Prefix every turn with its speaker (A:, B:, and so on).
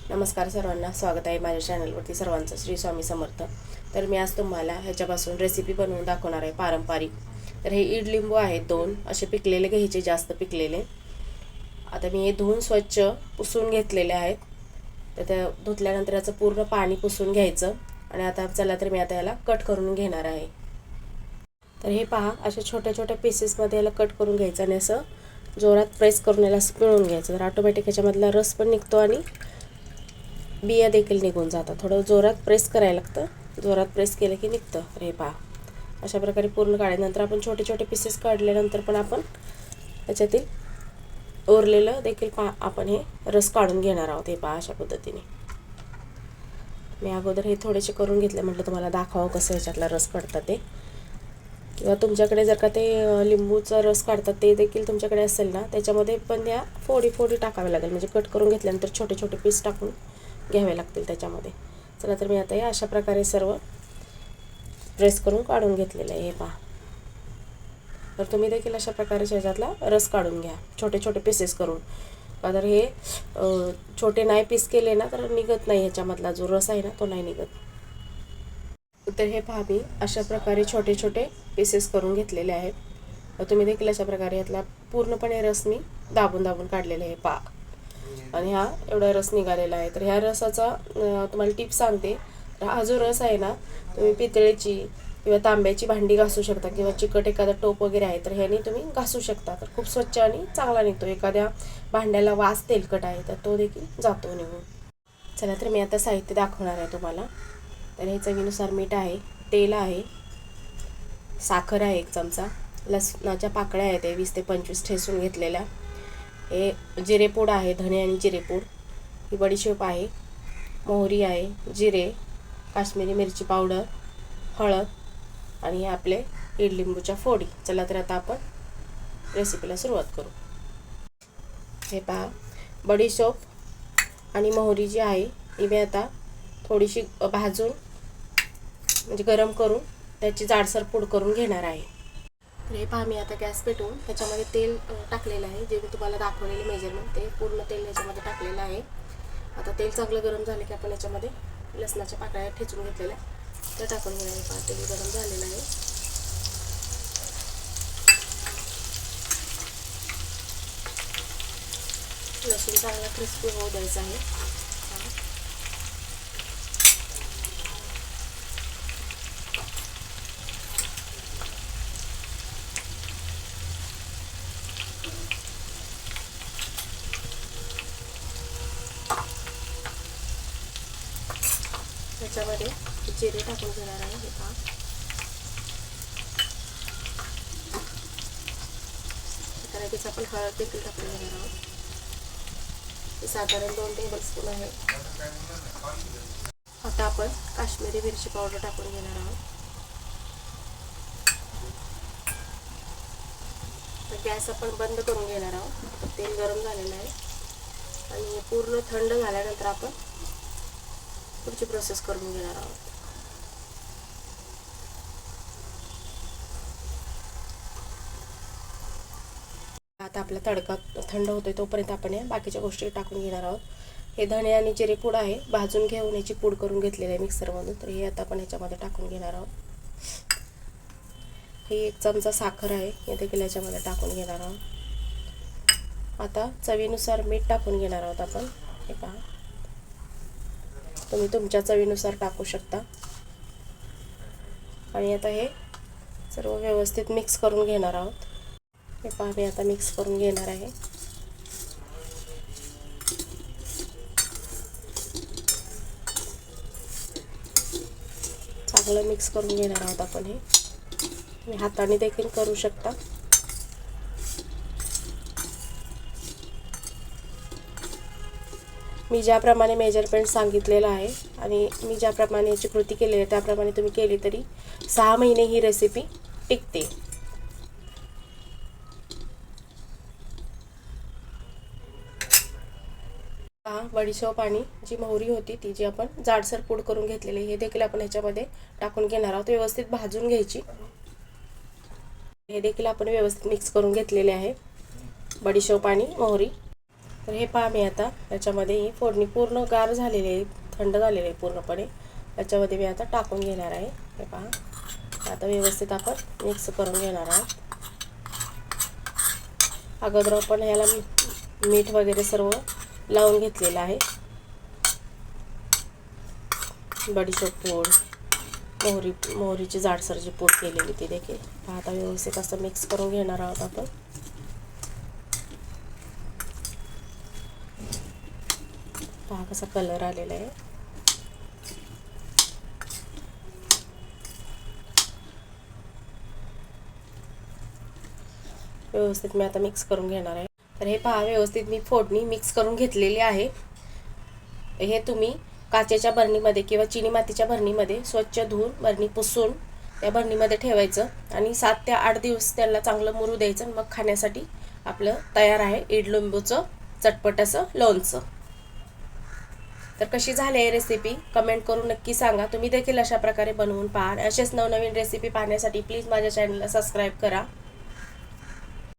A: नमस्कार सर्वांना, स्वागत आहे माझ्या चॅनलवरती सर्वांचं. श्री स्वामी समर्थ. तर मी आज तुम्हाला ह्याच्यापासून रेसिपी बनवून दाखवणार आहे पारंपरिक. तर हे ईडलिंबू आहेत, 2 असे पिकलेले घ्यायचे, जास्त पिकलेले. आता मी हे धुवून स्वच्छ पुसून घेतलेले आहेत. तर त्या धुतल्यानंतर याचं पूर्ण पाणी पुसून घ्यायचं. आणि आता चला तर मी आता याला कट करून घेणार आहे. तर हे पहा, अशा छोट्या छोट्या पीसेसमध्ये याला कट करून घ्यायचं आणि असं जोरात प्रेस करून याला पिळून घ्यायचं. तर ऑटोमॅटिक याच्यामधला रस पण निघतो आणि बिया देखील निघून जातात. थोडं जोरात प्रेस करायला लागतं, जोरात प्रेस केलं की निघतं. हे पहा, अशा प्रकारे पूर्ण काढल्यानंतर आपण छोटे छोटे पीसेस काढल्यानंतर पण आपण त्याच्यातील उरलेलं देखील आपण हे रस काढून घेणार आहोत. हे पहा, अशा पद्धतीने मी अगोदर हे थोडेसे करून घेतले, म्हटलं तुम्हाला दाखवावं कसं ह्याच्यातला रस काढतात ते. किंवा तुमच्याकडे जर का ते लिंबूचा रस काढतात ते देखील तुमच्याकडे असेल ना, त्याच्यामध्ये पण या फोडी फोडी टाकावे लागेल. म्हणजे कट करून घेतल्यानंतर छोटे छोटे पीस टाकून घ्यावे लागतील त्याच्यामध्ये. चला तर मी आता हे अशा प्रकारे सर्व प्रेस करून काढून घेतलेलं आहे. हे पहा, तर तुम्ही देखील अशा प्रकारे ह्याच्यातला रस काढून घ्या, छोटे छोटे पीसेस करून. तर हे छोटे नाही पीस केले ना तर निघत नाही, ह्याच्यामधला जो रस आहे ना तो नाही निघत. तर हे पहा, मी अशा प्रकारे छोटे छोटे पीसेस करून घेतलेले आहेत. तर तुम्ही देखील अशा प्रकारे यातला पूर्णपणे रस मी दाबून दाबून काढलेला आहे. पहा, आणि हा एवढा रस निघालेला आहे. तर ह्या रसाचा तुम्हाला टिप सांगते. तर हा जो रस आहे ना, तुम्ही पितळेची किंवा तांब्याची भांडी घासू शकता, किंवा चिकट एखादा टोप वगैरे आहे तर ह्याने तुम्ही घासू शकता. तर खूप स्वच्छ आणि चांगला निघतो. एखाद्या भांड्याला वास तेलकट आहे तर तो देखील जातो निघून. चला तर मी आता साहित्य दाखवणार आहे तुम्हाला. तर हे चवीनुसार मीठ आहे, तेल आहे, साखर आहे 1 चमचा, लसणाच्या पाकळ्या आहेत 20 ते 25 ठेचून घेतलेल्या, हे जिरेपूड आहे, धणे आणि जिरेपूड, ही बडीशेप आहे, मोहरी आहे, जिरे, काश्मीरी मिरची पावडर, हळद आणि हे आपले ईडलिंबूच्या फोडी. चला तर आता आपण रेसिपीला सुरुवात करू. हे पहा, बडीशेप आणि मोहरी जी आहे ही मी आता थोडीशी भाजून म्हणजे गरम करून त्याची जाडसर पूड करून घेणार आहे. हे पहा, मी आता गॅस पेटवून त्याच्यामध्ये तेल टाकलेलं आहे. जे मी तुम्हाला दाखवलेले मेजरमेंट ते पूर्ण तेल ह्याच्यामध्ये टाकलेलं आहे. आता तेल चांगलं गरम झालं की आपण याच्यामध्ये लसणाच्या पाकळ्या ठेचून घेतलेल्या त्या टाकून घेणार आहे. पहा, तेल गरम झालेलं आहे. लसूण चांगला क्रिस्पी होऊ द्यायचा आहे. त्याच्यामध्ये जिरे टाकून घेणार आहे. हे पहा, लगेच आपण हळद देखील टाकून घेणार आहोत. हे साधारण 2 टेबलस्पून आहे. आता आपण काश्मीरी मिरची पावडर टाकून घेणार आहोत. तर गॅस आपण बंद करून घेणार आहोत. तेल गरम झालेलं आहे आणि पूर्ण थंड झाल्यानंतर आपण पुढची प्रोसेस करून घेणार आहोत. आता आपला तडका थंड होतोय तोपर्यंत आपण या बाकीच्या गोष्टी टाकून घेणार आहोत. हे धणे आणि जिरे पूड आहे, भाजून घेऊन याची पूड करून घेतलेली आहे मिक्सरमधून. तर हे आता आपण ह्याच्यामध्ये टाकून घेणार आहोत. ही 1 चमचा साखर आहे, हे देखील याच्यामध्ये टाकून घेणार आहोत. आता चवीनुसार मीठ टाकून घेणार आहोत आपण. हे पहा, तुम्ही तुमच्या चवीनुसार टाकू शकता. आणि आता हे सर्व व्यवस्थित मिक्स करून घेणार आहोत. हे पहा, मी आता मिक्स करून घेणार आहे. चांगलं मिक्स करून घेणार आहोत आपण. हे तुम्ही हाताने देखील करू शकता. मी ज्याप्रमाणे मेजरमेंट सांगितलेलं आहे आणि मी ज्याप्रमाणे याची कृती केलेली आहे त्याप्रमाणे तुम्ही केली तरी 6 महिने ही रेसिपी टिकते. बडीशेप आणि जी मोहरी होती ती जी आपण जाडसर पूड करून घेतलेली हे देखील आपण ह्याच्यामध्ये टाकून घेणार आहोत. व्यवस्थित भाजून घ्यायची. हे देखील आपण व्यवस्थित मिक्स करून घेतलेले आहे, बडीशेप आणि मोहरी. तर हे पहा मी आता याच्यामध्ये ही फोडणी पूर्ण गार झालेली आहे, थंड झालेली आहे पूर्णपणे. याच्यामध्ये मी आता टाकून घेणार आहे. हे पहा आता व्यवस्थित आपण मिक्स करून घेणार आहोत. अगोदर आपण ह्याला मीठ वगैरे सर्व लावून घेतलेलं आहे. बडीशेप पूड, मोहरीची जाडसरची पूड केलेली ती देखील. आता व्यवस्थित असं मिक्स करून घेणार आहोत आपण. पहा कसा कलर आलेला आहे. व्यवस्थित मी आता मिक्स करून घेणार आहे. तर हे पहा व्यवस्थित मी फोडणी मिक्स करून घेतलेली आहे. हे तुम्ही काचेच्या बरणीमध्ये किंवा चिनी मातीच्या बरणीमध्ये स्वच्छ धुवून बरणी पुसून त्या बरणीमध्ये ठेवायचं आणि 7 ते 8 दिवस त्याला चांगलं मुरू द्यायचं. मग खाण्यासाठी आपलं तयार आहे इडलिंबूचं चटपट असं लोणचं. तर कशी झाली आहे रेसिपी कमेंट करून नक्की सांगा. तुम्ही देखील अशा प्रकारे बनवून पहा. असेच नवनवीन रेसिपी पाहण्यासाठी प्लीज माझ्या चॅनलला सबस्क्राईब करा.